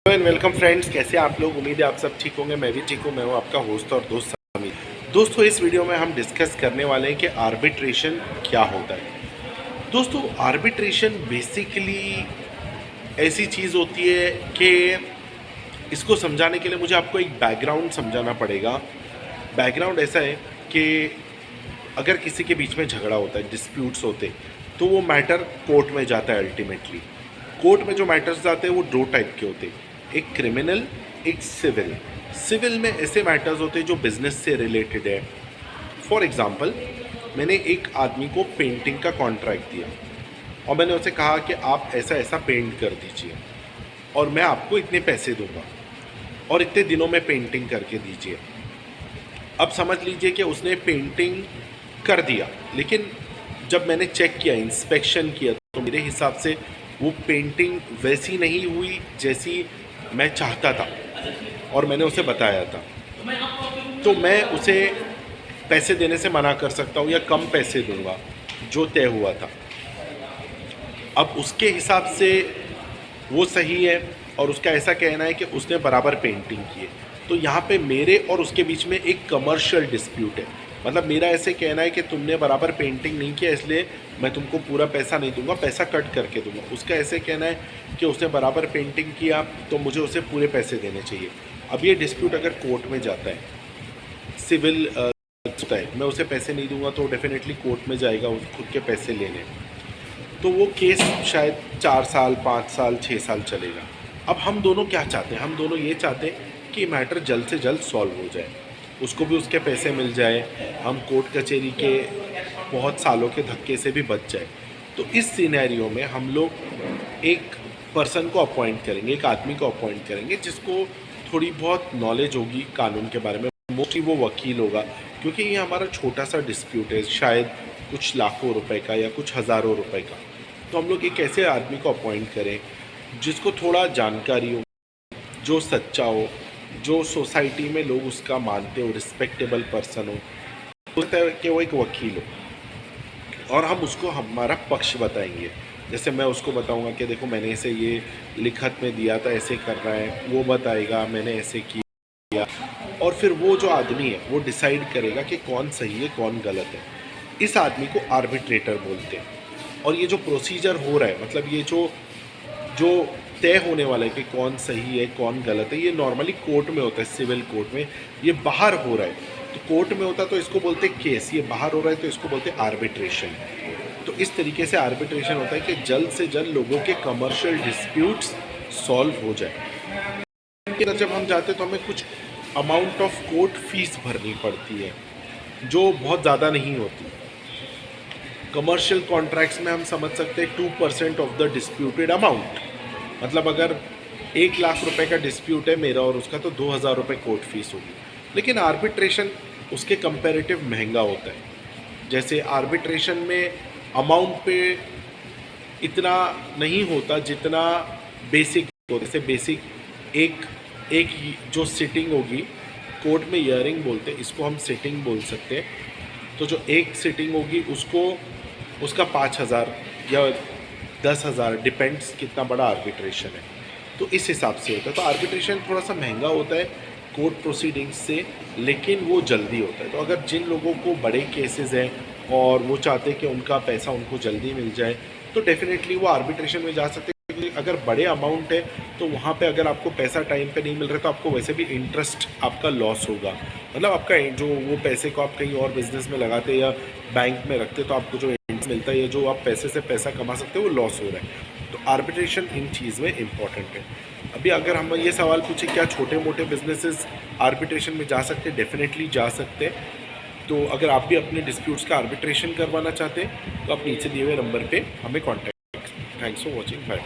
And welcome friends, कैसे आप लोग। उम्मीद है आप सब ठीक होंगे। मैं भी ठीक हूँ। मैं हूँ आपका होस्ट और दोस्त समीर। दोस्तों, इस वीडियो में हम डिस्कस करने वाले हैं कि आर्बिट्रेशन क्या होता है। दोस्तों, आर्बिट्रेशन बेसिकली ऐसी चीज़ होती है कि इसको समझाने के लिए मुझे आपको एक बैकग्राउंड समझाना पड़ेगा। बैकग्राउंड ऐसा है कि अगर किसी के बीच में झगड़ा होता है, डिस्प्यूट्स होते हैं, तो वो मैटर कोर्ट में जाता है। अल्टीमेटली कोर्ट में जो मैटर्स जाते हैं वो दो टाइप के होते हैं, एक क्रिमिनल, एक सिविल। सिविल में ऐसे मैटर्स होते हैं जो बिजनेस से रिलेटेड है। फॉर एग्जांपल, मैंने एक आदमी को पेंटिंग का कॉन्ट्रैक्ट दिया और मैंने उसे कहा कि आप ऐसा ऐसा पेंट कर दीजिए और मैं आपको इतने पैसे दूंगा और इतने दिनों में पेंटिंग करके दीजिए। अब समझ लीजिए कि उसने पेंटिंग कर दिया, लेकिन जब मैंने चेक किया, इंस्पेक्शन किया, तो मेरे हिसाब से वो पेंटिंग वैसी नहीं हुई जैसी मैं चाहता था और मैंने उसे बताया था। तो मैं उसे पैसे देने से मना कर सकता हूँ या कम पैसे दूंगा जो तय हुआ था। अब उसके हिसाब से वो सही है और उसका ऐसा कहना है कि उसने बराबर पेंटिंग की है। तो यहाँ पे मेरे और उसके बीच में एक कमर्शियल डिस्प्यूट है। मतलब मेरा ऐसे कहना है कि तुमने बराबर पेंटिंग नहीं किया, इसलिए मैं तुमको पूरा पैसा नहीं दूंगा, पैसा कट करके दूंगा। उसका ऐसे कहना है कि उसने बराबर पेंटिंग किया तो मुझे उसे पूरे पैसे देने चाहिए। अब ये डिस्प्यूट अगर कोर्ट में जाता है, सिविल होता है, मैं उसे पैसे नहीं दूंगा तो डेफिनेटली कोर्ट में जाएगा खुद के पैसे लेने। तो वो केस शायद 4 साल, 5 साल, 6 साल चलेगा। अब हम दोनों क्या चाहते हैं? हम दोनों ये चाहते हैं कि मैटर जल्द से जल्द सॉल्व हो जाए, उसको भी उसके पैसे मिल जाए, हम कोर्ट कचहरी के बहुत सालों के धक्के से भी बच जाए। तो इस सिनेरियो में हम लोग एक पर्सन को अपॉइंट करेंगे, एक आदमी को अपॉइंट करेंगे जिसको थोड़ी बहुत नॉलेज होगी कानून के बारे में। मोस्टली वो वकील होगा, क्योंकि ये हमारा छोटा सा डिस्प्यूट है, शायद कुछ लाखों रुपए का या कुछ हज़ारों रुपए का। तो हम लोग एक ऐसे आदमी को अपॉइंट करें जिसको थोड़ा जानकारी हो, जो सच्चा हो, जो सोसाइटी में लोग उसका मानते हो, रिस्पेक्टेबल पर्सन हो, कि वो एक वकील हो और हम उसको हमारा पक्ष बताएंगे। जैसे मैं उसको बताऊंगा कि देखो मैंने इसे ये लिखत में दिया था, ऐसे कर रहा है, वो बताएगा मैंने ऐसे किया, और फिर वो जो आदमी है वो डिसाइड करेगा कि कौन सही है कौन गलत है। इस आदमी को आर्बिट्रेटर बोलते हैं। और ये जो प्रोसीजर हो रहा है, मतलब ये जो जो तय होने वाला है कि कौन सही है कौन गलत है, ये नॉर्मली कोर्ट में होता है, सिविल कोर्ट में। ये बाहर हो रहा है तो कोर्ट में होता है तो इसको बोलते हैं केस, ये बाहर हो रहा है तो इसको बोलते हैं आर्बिट्रेशन। तो इस तरीके से आर्बिट्रेशन होता है कि जल्द से जल्द लोगों के कमर्शियल डिस्प्यूट्स सॉल्व हो जाए। जब हम जाते हैं तो हमें कुछ अमाउंट ऑफ कोर्ट फीस भरनी पड़ती है जो बहुत ज़्यादा नहीं होती। कमर्शियल कॉन्ट्रैक्ट्स में हम समझ सकते हैं 2% ऑफ द डिस्प्यूटेड अमाउंट। मतलब अगर 1 लाख रुपए का डिस्प्यूट है मेरा और उसका, तो 2000 रुपये कोर्ट फीस होगी। लेकिन आर्बिट्रेशन उसके कंपैरेटिव महंगा होता है। जैसे आर्बिट्रेशन में अमाउंट पे इतना नहीं होता जितना बेसिक होता। जैसे बेसिक एक जो सिटिंग होगी, कोर्ट में हियरिंग बोलते हैं, इसको हम सिटिंग बोल सकते हैं। तो जो एक सिटिंग होगी उसका 5000 या 10,000, डिपेंड्स कितना बड़ा आर्बिट्रेशन है, तो इस हिसाब से होता है। तो आर्बिट्रेशन थोड़ा सा महंगा होता है कोर्ट प्रोसीडिंग्स से, लेकिन वो जल्दी होता है। तो अगर जिन लोगों को बड़े केसेस हैं और वो चाहते हैं कि उनका पैसा उनको जल्दी मिल जाए, तो डेफिनेटली वो आर्बिट्रेशन में जा सकते हैं। अगर बड़े अमाउंट है तो वहाँ पे अगर आपको पैसा टाइम पे नहीं मिल रहा तो आपको वैसे भी इंटरेस्ट आपका लॉस होगा। मतलब आपका जो वो पैसे को आप कहीं और बिजनेस में लगाते या बैंक में रखते तो आपको जो इंटरेस्ट मिलता है या जो आप पैसे से पैसा कमा सकते हो वो लॉस हो रहा है। तो आर्बिट्रेशन इन चीज़ में इम्पॉर्टेंट है। अभी अगर हम ये सवाल पूछे क्या छोटे मोटे बिजनेसेस आर्बिट्रेशन में जा सकते हैं, डेफिनेटली जा सकते हैं। तो अगर आप भी अपने डिस्प्यूट्स का आर्बिट्रेशन करवाना चाहते हैं तो आप नीचे दिए हुए नंबर पे हमें contact. Thanks for watching. Bye.